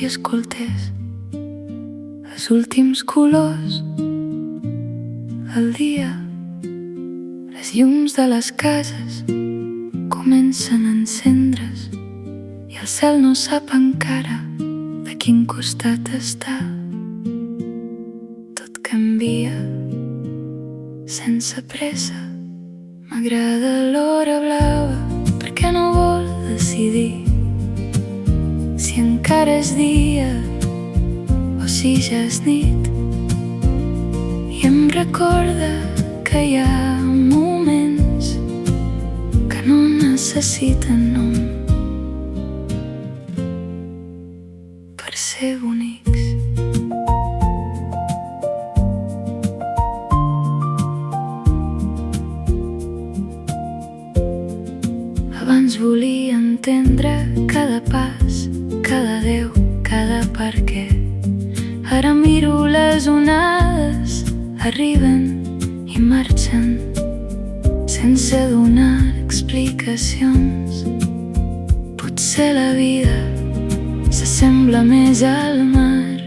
escoltés els últims colors del dia. Les llums de les cases comencen a encendre's i el cel no sap encara de quin costat està. Tot canvia sense pressa. M'agrada l'hora blava perquè no vol decidir si encara és dia o si ja és nit. I em recorda que hi ha moments que no necessiten nom per ser bonics. Abans volia entendre cada pas, cada adeu, cada per què. Ara miro les onades, arriben i marxen sense donar explicacions. Potser la vida s'assembla més al mar.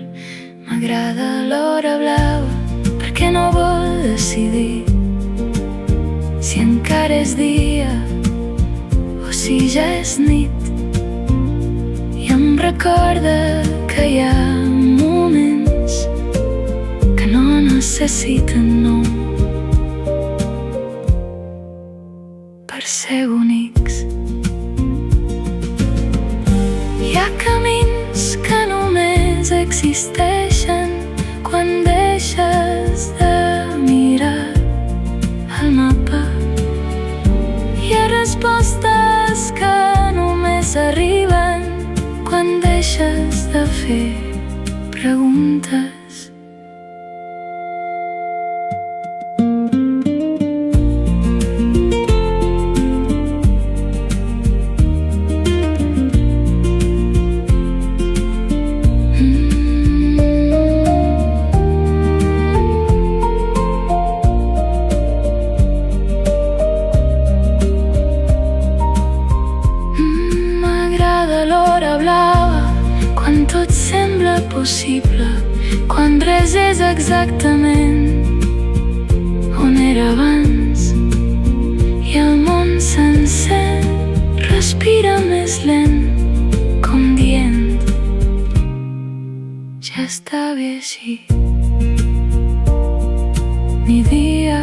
M'agrada l'hora blava perquè no vol decidir si encara és dia o si ja és nit. I em recorda que hi ha moments que no necessiten nom per ser bonics. Hi ha camins que només existeixen quan deixes de mirar el mapa. Hi ha respostes que només arriben quan deixes de fer preguntes. L'hora blava quan tot sembla possible, quan res és exactament on era abans i el món sencer respira més lent, com dient ja està bé així. Ni dia